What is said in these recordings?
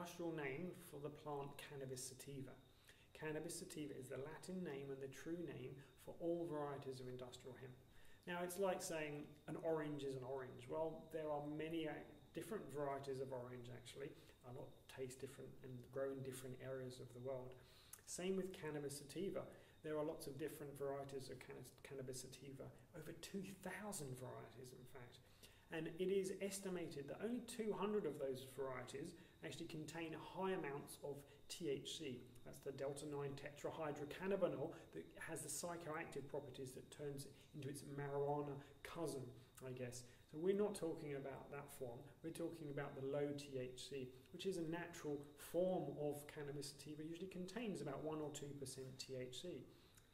industrial name for the plant Cannabis sativa. Cannabis sativa is the Latin name and the true name for all varieties of industrial hemp. Now, it's like saying an orange is an orange. Well, there are many different varieties of orange, actually. A lot taste different and grow in different areas of the world. Same with Cannabis sativa. There are lots of different varieties of Cannabis sativa, over 2,000 varieties, in fact. And it is estimated that only 200 of those varieties actually contain high amounts of THC. That's the delta-9 tetrahydrocannabinol that has the psychoactive properties that turns into its marijuana cousin, I guess. So we're not talking about that form. We're talking about the low THC, which is a natural form of Cannabis sativa. Usually contains about 1 or 2% THC.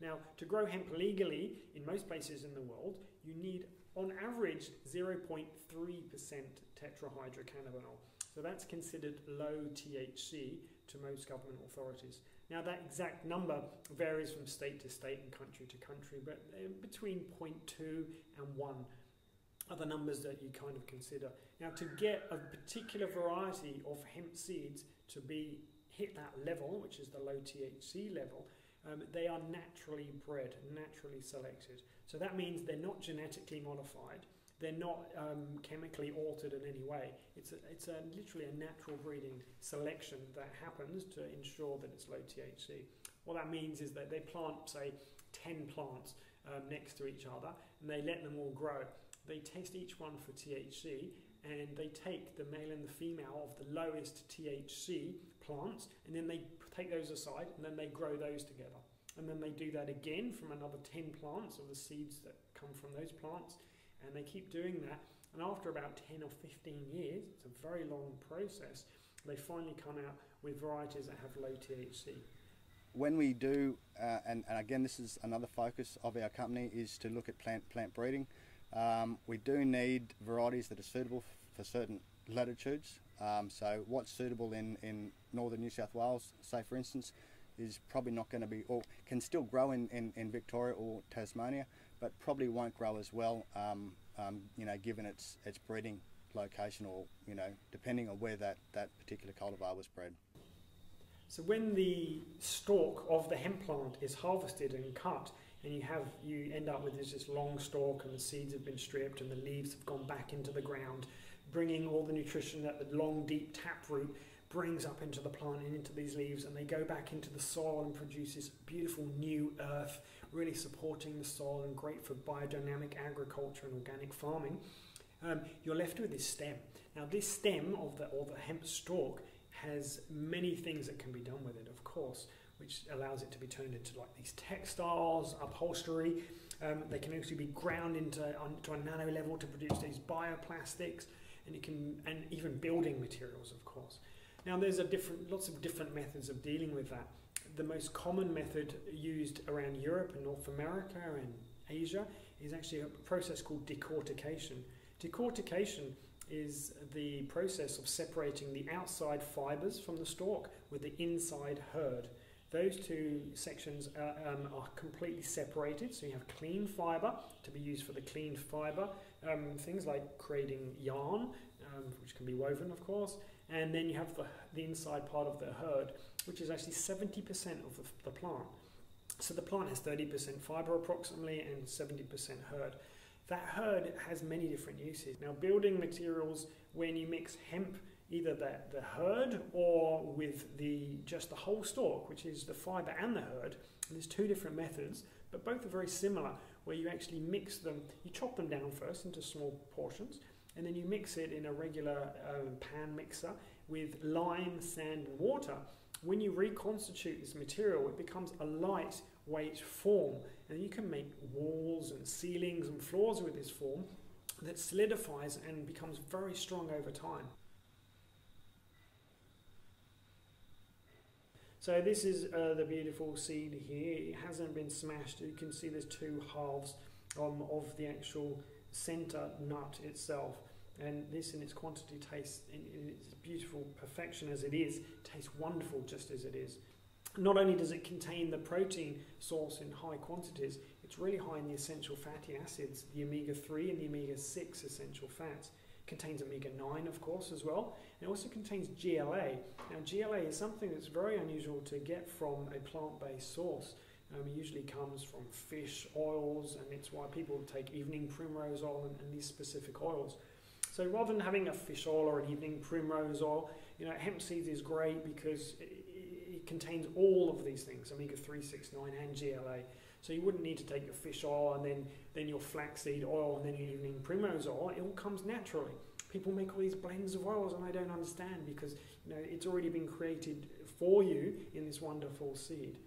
Now, to grow hemp legally in most places in the world, you need, on average, 0.3% tetrahydrocannabinol. So that's considered low THC to most government authorities. Now, that exact number varies from state to state and country to country, but between 0.2 and 1 are the numbers that you kind of consider. Now, to get a particular variety of hemp seeds to hit that level, which is the low THC level, they are naturally bred, naturally selected. So that means they're not genetically modified. They're not chemically altered in any way. It's literally a natural breeding selection that happens to ensure that it's low THC. What that means is that they plant, say, 10 plants next to each other, and they let them all grow. They test each one for THC, and they take the male and the female of the lowest THC plants, and then they take those aside, and then they grow those together. And then they do that again from another 10 plants of the seeds that come from those plants, and they keep doing that. And after about 10 or 15 years, it's a very long process, they finally come out with varieties that have low THC. When we do, and again this is another focus of our company, is to look at plant breeding. We do need varieties that are suitable for certain latitudes. So what's suitable in northern New South Wales, say for instance, is probably not going to be, or can still grow in Victoria or Tasmania, but probably won't grow as well, given its breeding location, or depending on where that particular cultivar was bred. So when the stalk of the hemp plant is harvested and cut, and you end up with this long stalk, and the seeds have been stripped and the leaves have gone back into the ground, bringing all the nutrition that the long deep taproot brings up into the plant and into these leaves, and they go back into the soil and produce this beautiful new earth, really supporting the soil and great for biodynamic agriculture and organic farming. You're left with this stem. Now, this stem or the hemp stalk has many things that can be done with it, of course, which allows it to be turned into like these textiles, upholstery. They can actually be ground into a nano level to produce these bioplastics, and even building materials, of course. Now, there's lots of different methods of dealing with that. The most common method used around Europe and North America and Asia is actually a process called decortication. Decortication is the process of separating the outside fibers from the stalk with the inside hurd. Those two sections are completely separated, so you have clean fiber to be used for the clean fiber, things like creating yarn, which can be woven, of course, and then you have the inside part of the hurd, which is actually 70% of the plant. So the plant has 30% fiber approximately and 70% hurd. That hurd has many different uses. Now, building materials, when you mix hemp, either the hurd or with just the whole stalk, which is the fiber and the hurd, and there's two different methods, but both are very similar, where you actually mix them, you chop them down first into small portions, and then you mix it in a regular pan mixer with lime, sand and water. When you reconstitute this material, it becomes a lightweight form, and you can make walls and ceilings and floors with this form that solidifies and becomes very strong over time. So this is the beautiful seed here. It hasn't been smashed. You can see there's two halves of the actual center nut itself. And this in its quantity tastes, in its beautiful perfection as it is, tastes wonderful just as it is. Not only does it contain the protein source in high quantities, it's really high in the essential fatty acids, the omega-3 and the omega-6 essential fats. contains omega-9, of course, as well. And it also contains GLA. Now, GLA is something that's very unusual to get from a plant-based source. It usually comes from fish oils, and it's why people take evening primrose oil and these specific oils. So rather than having a fish oil or an evening primrose oil, hemp seeds is great because it contains all of these things, omega-3, 6, 9 and GLA. So you wouldn't need to take your fish oil and then your flaxseed oil and then your evening primrose oil. It all comes naturally. People make all these blends of oils and I don't understand because it's already been created for you in this wonderful seed.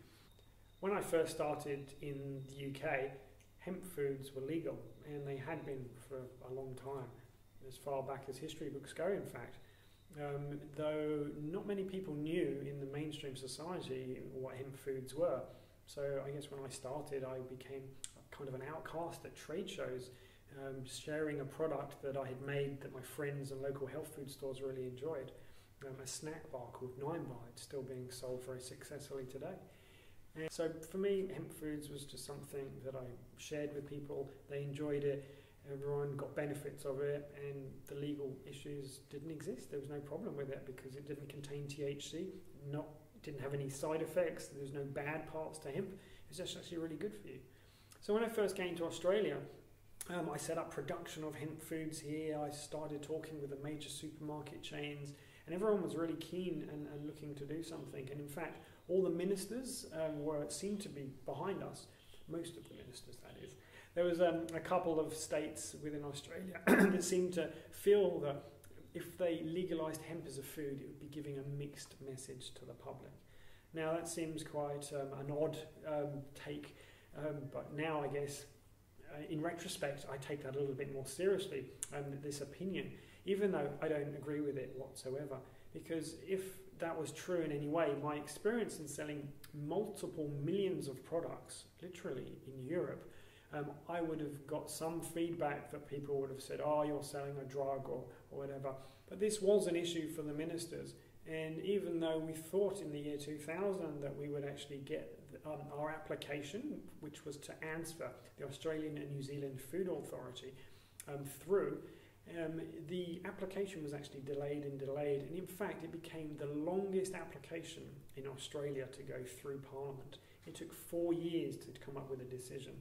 When I first started in the UK, hemp foods were legal, and they had been for a long time, as far back as history books go, in fact. Though not many people knew in the mainstream society what hemp foods were. So I guess when I started, I became kind of an outcast at trade shows, sharing a product that I had made that my friends and local health food stores really enjoyed. A snack bar called 9Bar. It's still being sold very successfully today. And so for me, hemp foods was just something that I shared with people. They enjoyed it, everyone got benefits of it, and the legal issues didn't exist. There was no problem with it because it didn't contain THC, didn't have any side effects, there was no bad parts to hemp. It was just actually really good for you. So when I first came to Australia, I set up production of hemp foods here. I started talking with the major supermarket chains, and everyone was really keen and looking to do something. And in fact, all the ministers seemed to be behind us. Most of the ministers, that is. There was a couple of states within Australia that seemed to feel that if they legalised hemp as a food, it would be giving a mixed message to the public. Now that seems quite an odd take, but now I guess in retrospect I take that a little bit more seriously, this opinion, even though I don't agree with it whatsoever. Because if that was true in any way, my experience in selling multiple millions of products, literally in Europe, I would have got some feedback that people would have said, oh, you're selling a drug or whatever. But this was an issue for the ministers. And even though we thought in the year 2000 that we would actually get our application, which was to ANZFA, the Australian and New Zealand Food Authority, through, the application was actually delayed, and in fact it became the longest application in Australia to go through Parliament. It took 4 years to come up with a decision.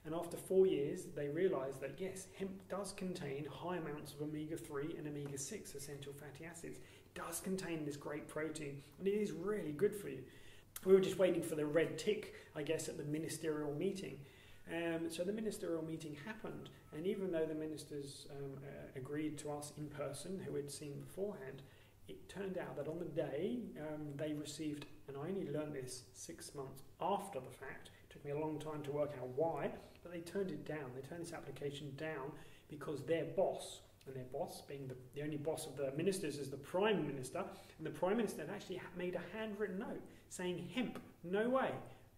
And after 4 years, they realised that yes, hemp does contain high amounts of omega-3 and omega-6 essential fatty acids. It does contain this great protein, and it is really good for you. We were just waiting for the red tick, I guess, at the ministerial meeting. So the ministerial meeting happened, and even though the ministers agreed to us in person, who had seen beforehand, it turned out that on the day they received, and I only learned this 6 months after the fact, it took me a long time to work out why, but they turned it down. They turned this application down because their boss, and their boss being the only boss of the ministers is the Prime Minister, and the Prime Minister had actually made a handwritten note saying hemp, no way,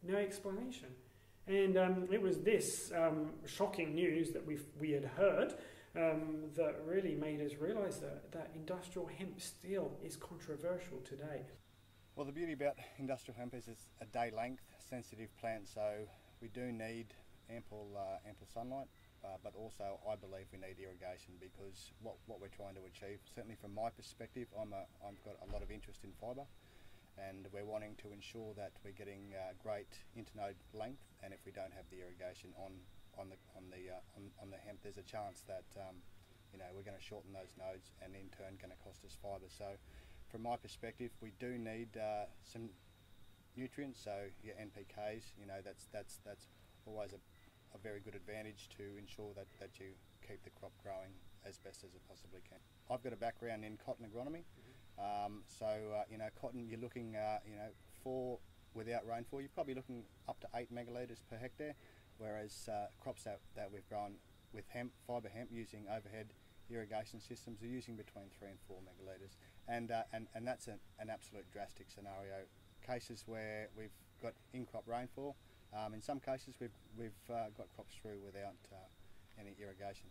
no explanation. And it was this shocking news that we had heard that really made us realise that industrial hemp still is controversial today. Well, the beauty about industrial hemp is it's a day length sensitive plant, so we do need ample sunlight, but also I believe we need irrigation because what we're trying to achieve, certainly from my perspective, I've got a lot of interest in fibre, and we're wanting to ensure that we're getting great internode length, and if we don't have the irrigation on the hemp, there's a chance that we're going to shorten those nodes and in turn going to cost us fibre. So from my perspective, we do need some nutrients, so your NPKs, that's always a very good advantage to ensure that you keep the crop growing as best as it possibly can. I've got a background in cotton agronomy. Cotton, you're looking, without rainfall, you're probably looking up to 8 megalitres per hectare, whereas crops that we've grown with hemp, fibre hemp, using overhead irrigation systems are using between 3 and 4 megalitres, and that's an absolute drastic scenario. Cases where we've got in-crop rainfall, in some cases we've got crops through without any irrigation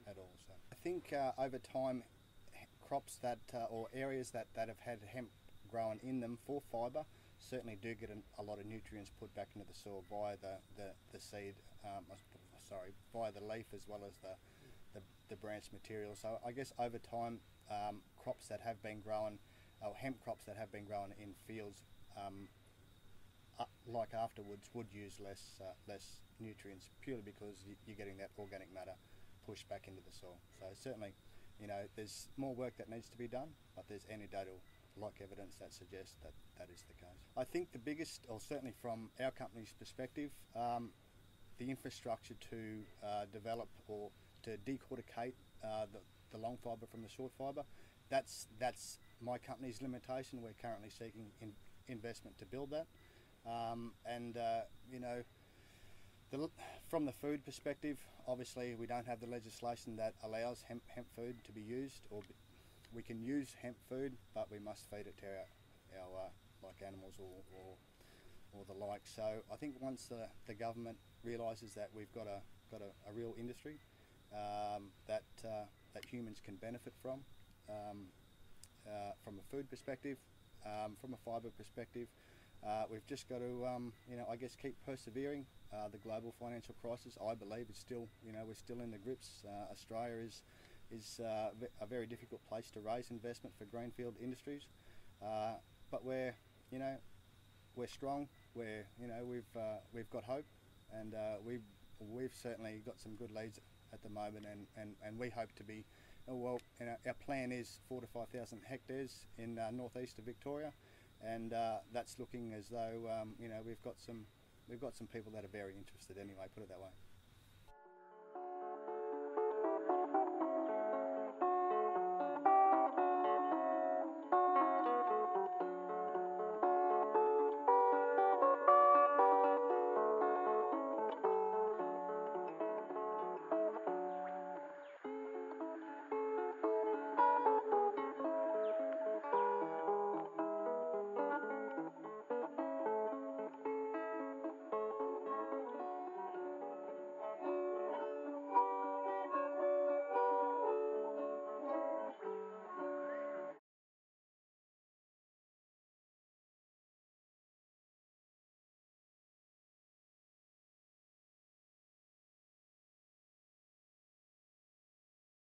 at all. So I think over time, crops that or areas that have had hemp grown in them for fibre certainly do get a lot of nutrients put back into the soil via the seed, via the leaf, as well as the branch material. So I guess over time, crops that have been grown, or hemp crops that have been grown in fields, like afterwards, would use less nutrients, purely because you're getting that organic matter pushed back into the soil. So certainly, you know, there's more work that needs to be done, but there's anecdotal like evidence that suggests that that is the case. I think the biggest, or certainly from our company's perspective, the infrastructure to develop or to decorticate the long fibre from the short fibre, that's my company's limitation. We're currently seeking investment to build that, you know, from the food perspective, obviously we don't have the legislation that allows hemp food to be used, or we can use hemp food, but we must feed it to our like animals or the like. So I think once the government realises that we've got a real industry that humans can benefit from a food perspective, from a fibre perspective, we've just got to, you know, I guess keep persevering. The global financial crisis, I believe, is still, you know, we're still in the grips. Australia is a very difficult place to raise investment for greenfield industries, but we're strong. You know, we've got hope, and we've certainly got some good leads at the moment, and we hope to be. Well, you know, our plan is 4,000 to 5,000 hectares in northeast of Victoria, and that's looking as though you know, we've got some people that are very interested anyway, put it that way.